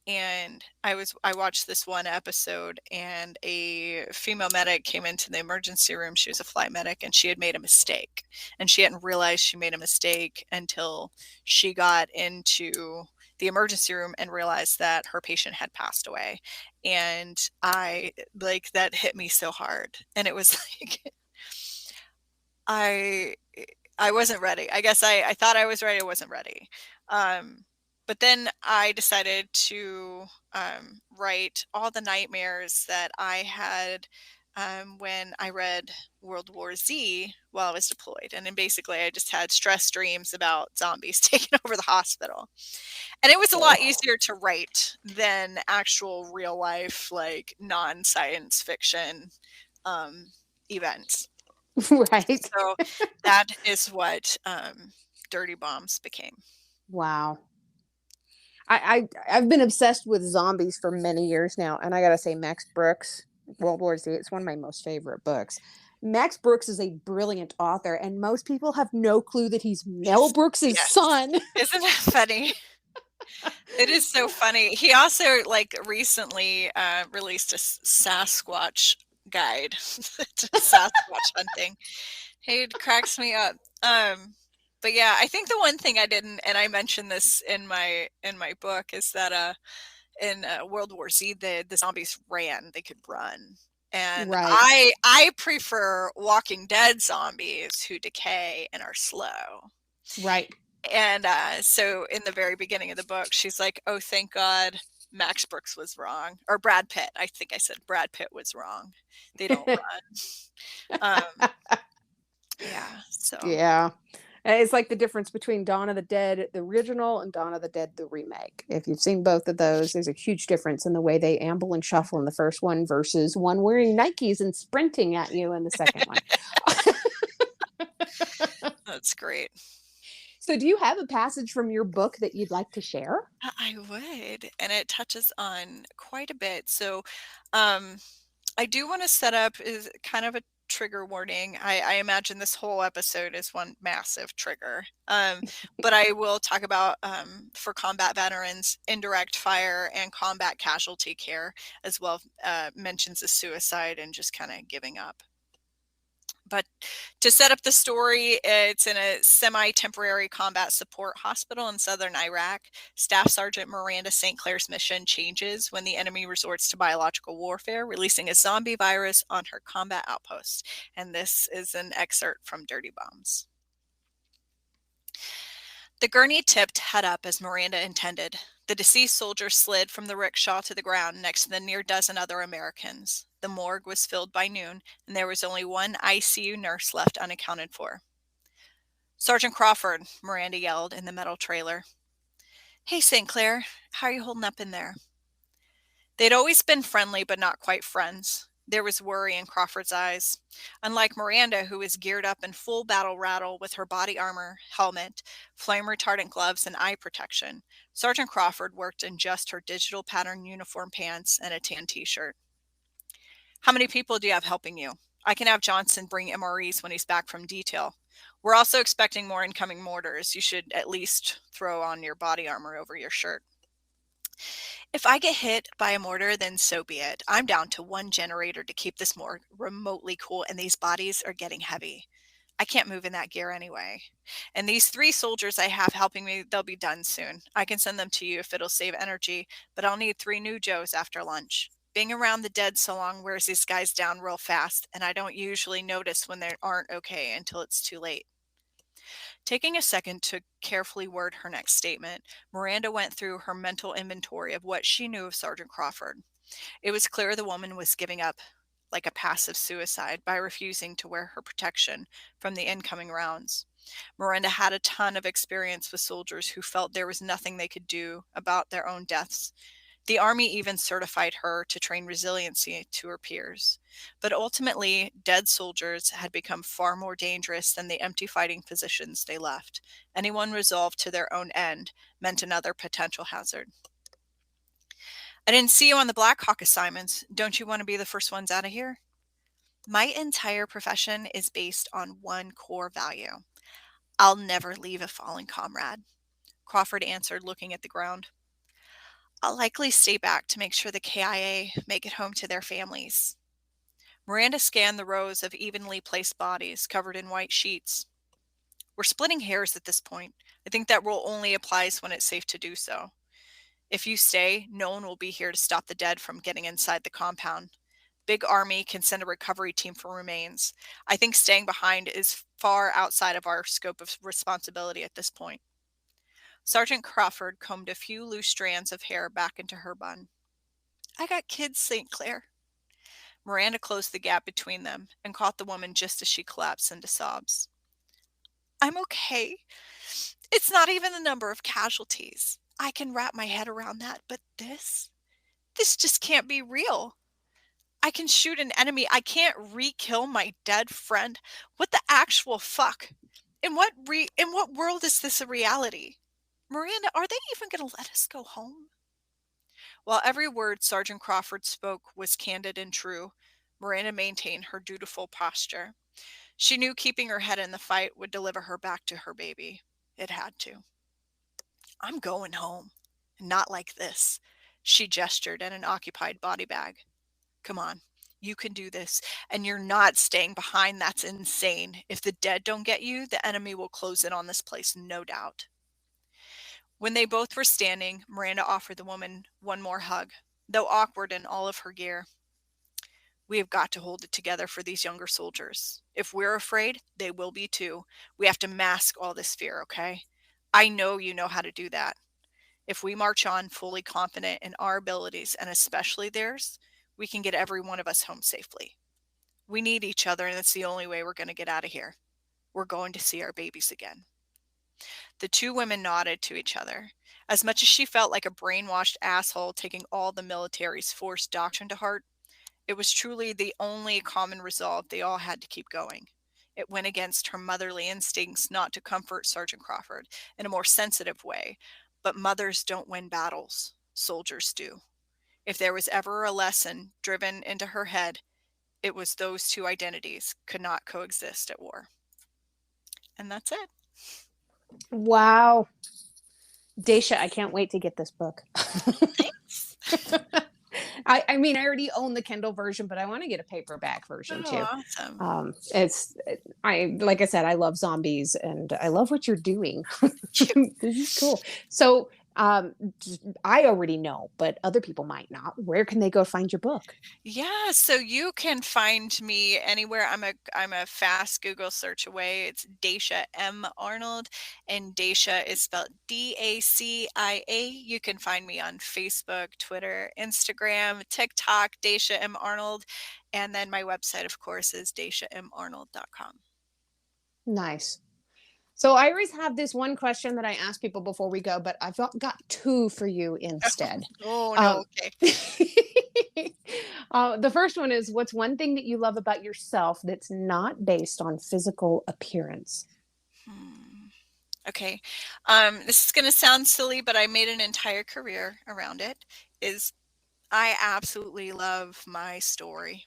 And I watched this one episode, and a female medic came into the emergency room. She was a flight medic, and she had made a mistake, and she hadn't realized she made a mistake until she got into the emergency room and realized that her patient had passed away. And I like that hit me so hard, and it was like I I wasn't ready. I guess I thought I was ready. I wasn't ready. Um, but then I decided to write all the nightmares that I had when I read World War Z while I was deployed. And then basically, I just had stress dreams about zombies taking over the hospital. And it was a lot Oh. easier to write than actual real life, like non science fiction um, events. Right. So that is what Dirty Bombs became. Wow. I've been obsessed with zombies for many years now, and I gotta say, Max Brooks, World War Z, it's one of my most favorite books. Max Brooks is a brilliant author, and most people have no clue that he's Mel Brooks's Yes. son. Isn't that funny? It is so funny. He also like recently released a Sasquatch guide to Sasquatch hunting. Hey, it cracks me up. But yeah, I think the one thing I didn't, and I mentioned this in my book, is that in World War Z, the zombies ran; they could run, and Right. I prefer Walking Dead zombies who decay and are slow. Right. And so in the very beginning of the book, she's like, "Oh, thank God, Max Brooks was wrong, or Brad Pitt." I think I said Brad Pitt was wrong. They don't run. Yeah. So Yeah. It's like the difference between Dawn of the Dead, the original, and Dawn of the Dead, the remake. If you've seen both of those, there's a huge difference in the way they amble and shuffle in the first one versus one wearing Nikes and sprinting at you in the second one. that's great. So, do you have a passage from your book that you'd like to share? I would, and it touches on quite a bit. So, um, I do want to set up is kind of a trigger warning. I imagine this whole episode is one massive trigger. But I will talk about, for combat veterans, indirect fire and combat casualty care, as well, mentions of suicide and just kind of giving up. But to set up the story, it's in a semi-temporary combat support hospital in southern Iraq. Staff Sergeant Miranda St. Clair's mission changes when the enemy resorts to biological warfare, releasing a zombie virus on her combat outpost. And this is an excerpt from Dirty Bombs. The gurney tipped head up as Miranda intended. The deceased soldier slid from the rickshaw to the ground next to the near dozen other Americans. The morgue was filled by noon, and there was only one ICU nurse left unaccounted for. Sergeant Crawford, Miranda yelled in the metal trailer. Hey, St. Clair, how are you holding up in there? They'd always been friendly, but not quite friends. There was worry in Crawford's eyes. Unlike Miranda, who was geared up in full battle rattle with her body armor, helmet, flame-retardant gloves, and eye protection, Sergeant Crawford worked in just her digital pattern uniform pants and a tan t-shirt. How many people do you have helping you? I can have Johnson bring MREs when he's back from detail. We're also expecting more incoming mortars. You should at least throw on your body armor over your shirt. If I get hit by a mortar, then so be it. I'm down to one generator to keep this morgue remotely cool, and these bodies are getting heavy. I can't move in that gear anyway. And these 3 soldiers I have helping me, they'll be done soon. I can send them to you if it'll save energy, but I'll need 3 new Joes after lunch. Being around the dead so long wears these guys down real fast, and I don't usually notice when they aren't okay until it's too late. Taking a second to carefully word her next statement, Miranda went through her mental inventory of what she knew of Sergeant Crawford. It was clear the woman was giving up, like a passive suicide, by refusing to wear her protection from the incoming rounds. Miranda had a ton of experience with soldiers who felt there was nothing they could do about their own deaths. The Army even certified her to train resiliency to her peers. But ultimately, dead soldiers had become far more dangerous than the empty fighting positions they left. Anyone resolved to their own end meant another potential hazard. I didn't see you on the Black Hawk assignments. Don't you want to be the first ones out of here? My entire profession is based on one core value. I'll never leave a fallen comrade, Crawford answered, looking at the ground. I'll likely stay back to make sure the KIA make it home to their families. Miranda scanned the rows of evenly placed bodies covered in white sheets. We're splitting hairs at this point. I think that rule only applies when it's safe to do so. If you stay, no one will be here to stop the dead from getting inside the compound. Big Army can send a recovery team for remains. I think staying behind is far outside of our scope of responsibility at this point. Sergeant Crawford combed a few loose strands of hair back into her bun. I got kids, St. Clair. Miranda closed the gap between them and caught the woman just as she collapsed into sobs. I'm okay. It's not even the number of casualties. I can wrap my head around that, but this just can't be real. I can shoot an enemy. I can't re-kill my dead friend. What the actual fuck? In what world is this a reality? Miranda, are they even going to let us go home? While every word Sergeant Crawford spoke was candid and true, Miranda maintained her dutiful posture. She knew keeping her head in the fight would deliver her back to her baby. It had to. I'm going home. Not like this. She gestured at an occupied body bag. Come on, you can do this, and you're not staying behind. That's insane. If the dead don't get you, the enemy will close in on this place, no doubt. When they both were standing, Miranda offered the woman one more hug, though awkward in all of her gear. We have got to hold it together for these younger soldiers. If we're afraid, they will be too. We have to mask all this fear, okay? I know you know how to do that. If we march on fully confident in our abilities, and especially theirs, we can get every one of us home safely. We need each other, and it's the only way we're going to get out of here. We're going to see our babies again. The 2 women nodded to each other. As much as she felt like a brainwashed asshole taking all the military's forced doctrine to heart, it was truly the only common resolve they all had to keep going. It went against her motherly instincts not to comfort Sergeant Crawford in a more sensitive way, but mothers don't win battles, soldiers do. If there was ever a lesson driven into her head, it was those two identities could not coexist at war. And that's it. Wow. Dacia, I can't wait to get this book. Thanks. I mean, I already own the Kindle version, but I want to get a paperback version Oh, too. awesome. Like I said, I love zombies and I love what you're doing. This is cool. So, I already know, but other people might not. Where can they go find your book? Yeah, so you can find me anywhere. I'm a fast Google search away. It's Dacia M Arnold, and Dacia is spelled Dacia. You can find me on Facebook, Twitter, Instagram, TikTok, Dacia M Arnold, and then my website, of course, is daciamarnold.com. Nice. So I always have this one question that I ask people before we go, but I've got two for you instead. Oh Um, no, okay. the first one is, what's one thing that you love about yourself that's not based on physical appearance? Okay. This is going to sound silly, but I made an entire career around it. Is I absolutely love my story.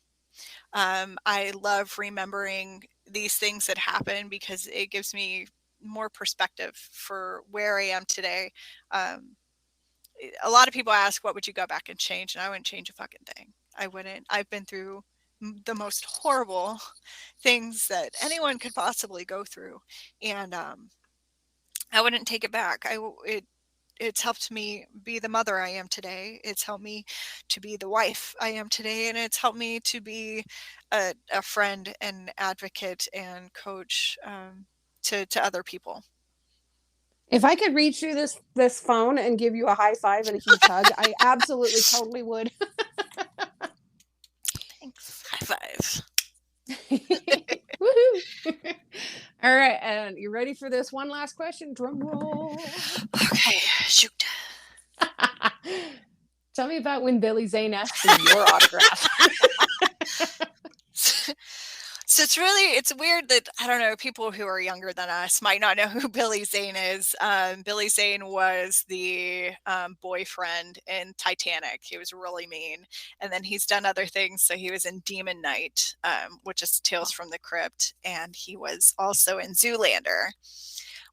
I love remembering these things that happen because it gives me more perspective for where I am today. Um, a lot of people ask, what would you go back and change? And I wouldn't change a fucking thing. I wouldn't. I've been through the most horrible things that anyone could possibly go through. And I wouldn't take it back. It's helped me be the mother I am today. It's helped me to be the wife I am today, and it's helped me to be a friend and advocate and coach to other people. If I could reach through this phone and give you a high five and a huge hug, I absolutely totally would. Thanks. High five. Woohoo! All right, and you ready for this one last question? Drum roll. Okay, shoot. Tell me about when Billy Zane asked for your autograph. So it's weird that, I don't know, people who are younger than us might not know who Billy Zane is. Billy Zane was the boyfriend in Titanic. He was really mean. And then he's done other things. So he was in Demon Knight, which is Tales from the Crypt. And he was also in Zoolander,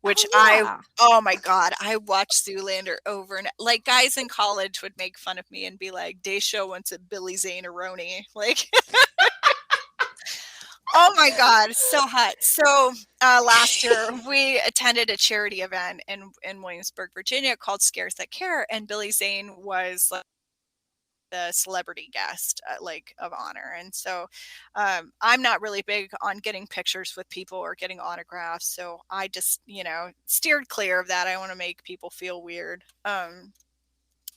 which oh my God, I watched Zoolander over and like guys in college would make fun of me and be like, Dacia wants a Billy Zane-aroni. Like, oh my God, so hot. So last year we attended a charity event in Williamsburg, Virginia called Scares That Care. And Billy Zane was like the celebrity guest like of honor. And so I'm not really big on getting pictures with people or getting autographs. So I just, steered clear of that. I want to make people feel weird.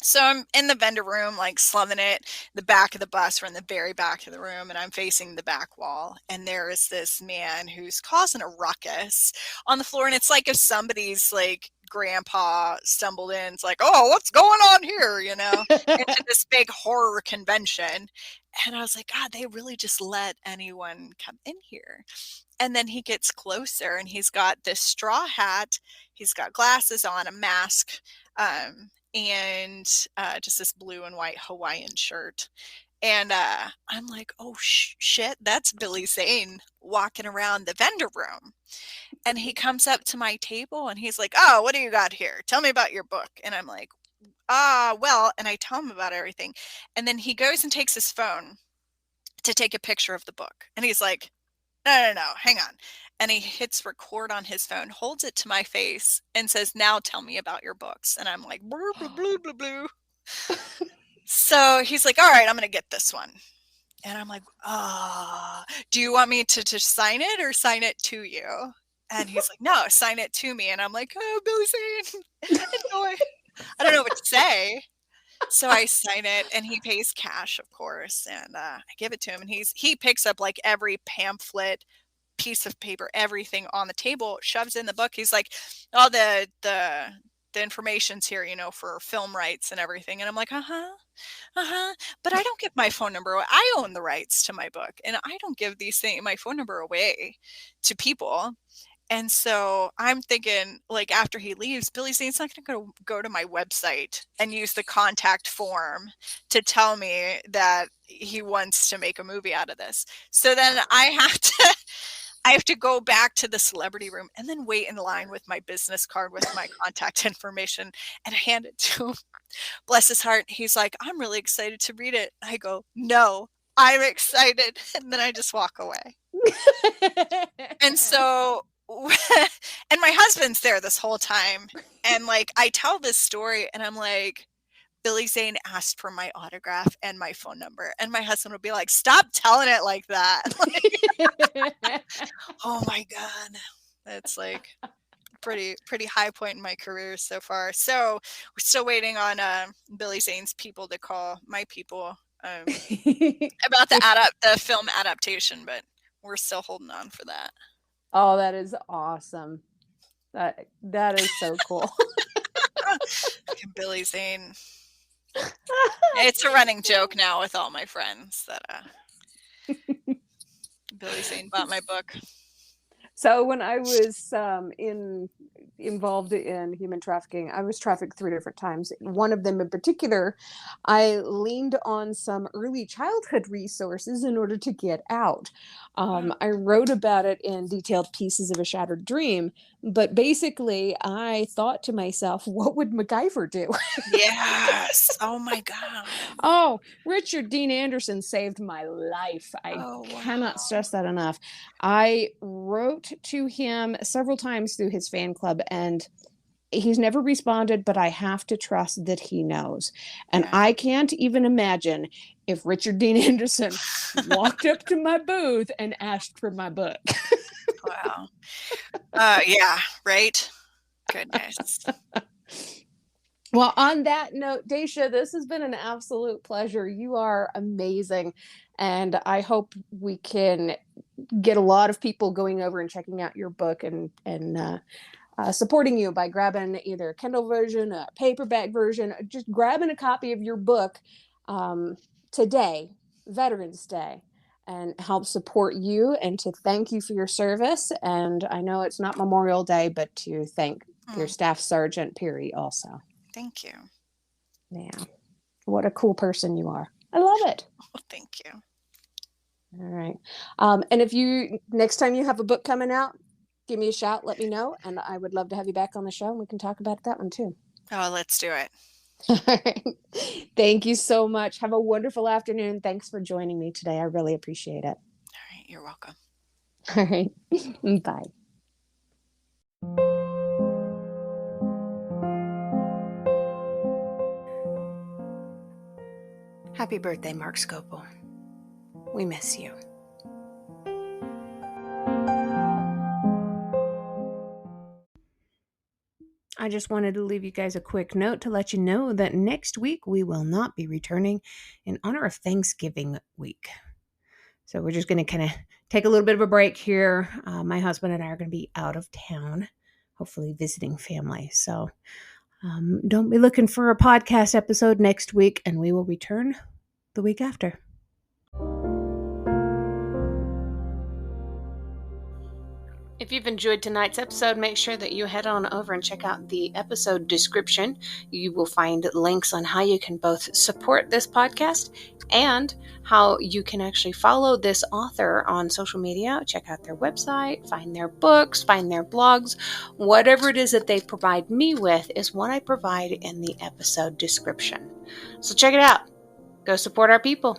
So I'm in the vendor room, like slumming it, the back of the bus. We're in the very back of the room, and I'm facing the back wall. And there is this man who's causing a ruckus on the floor. And it's like if somebody's like grandpa stumbled in, it's like, oh, what's going on here? Into this big horror convention. And I was like, God, they really just let anyone come in here. And then he gets closer and he's got this straw hat. He's got glasses on, a mask. And just this blue and white Hawaiian shirt. And I'm like, oh, shit, that's Billy Zane walking around the vendor room. And he comes up to my table and he's like, oh, what do you got here? Tell me about your book. And I'm like, well, and I tell him about everything. And then he goes and takes his phone to take a picture of the book. And he's like, no, hang on. And he hits record on his phone, holds it to my face, and says, now tell me about your books. And I'm like, blue, blue, blue, blue, blue. So he's like, all right, I'm going to get this one. And I'm like, do you want me to sign it or sign it to you? And he's like, no, sign it to me. And I'm like, oh, Billy Zane. I don't know what to say. So I sign it and he pays cash, of course. And I give it to him. And he picks up like every pamphlet, piece of paper, everything on the table, shoves in the book. He's like, all the information's here, for film rights and everything. And I'm like, but I don't give my phone number away. I own the rights to my book and I don't give my phone number away to people. And so I'm thinking, like, after he leaves, Billy Zane's not going to go to my website and use the contact form to tell me that he wants to make a movie out of this. So then I have to go back to the celebrity room and then wait in line with my business card with my contact information and hand it to him. Bless his heart. He's like, I'm really excited to read it. I go, no, I'm excited. And then I just walk away. And so, and my husband's there this whole time. And like, I tell this story and I'm like, Billy Zane asked for my autograph and my phone number. And my husband would be like, stop telling it like that. Like, oh my God. That's like pretty high point in my career so far. So we're still waiting on Billy Zane's people to call my people about the film adaptation, but we're still holding on for that. Oh, that is awesome. That is so cool. Billy Zane. It's a running joke now with all my friends that Billy Zane bought my book. So when I was involved in human trafficking, I was trafficked 3 different times. One of them in particular, I leaned on some early childhood resources in order to get out. I wrote about it in Detailed Pieces of a Shattered Dream, but basically I thought to myself, what would MacGyver do? Yes. Oh my God. Oh, Richard Dean Anderson saved my life. I cannot stress that enough. I wrote to him several times through his fan club and he's never responded, but I have to trust that he knows. And I can't even imagine if Richard Dean Anderson walked up to my booth and asked for my book. Wow. Yeah, right? Goodness. Well, on that note, Dacia, this has been an absolute pleasure. You are amazing. And I hope we can get a lot of people going over and checking out your book and supporting you by grabbing either a Kindle version, a paperback version, just grabbing a copy of your book today, Veterans Day, and help support you and to thank you for your service. And I know it's not Memorial Day, but to thank your Staff Sergeant Peary also. Thank you. Yeah. What a cool person you are. I love it. Oh, thank you. All right. And if next time you have a book coming out, give me a shout, let me know. And I would love to have you back on the show and we can talk about that one too. Oh, let's do it. All right. Thank you so much. Have a wonderful afternoon. Thanks for joining me today. I really appreciate it. All right. You're welcome. All right. Bye. Happy birthday, Mark Scopel. We miss you. I just wanted to leave you guys a quick note to let you know that next week we will not be returning in honor of Thanksgiving week. So we're just going to kind of take a little bit of a break here. My husband and I are going to be out of town, hopefully visiting family. So don't be looking for a podcast episode next week, and we will return the week after. If you've enjoyed tonight's episode, make sure that you head on over and check out the episode description. You will find links on how you can both support this podcast and how you can actually follow this author on social media. Check out their website, find their books, find their blogs. Whatever it is that they provide me with is what I provide in the episode description. So check it out. Go support our people.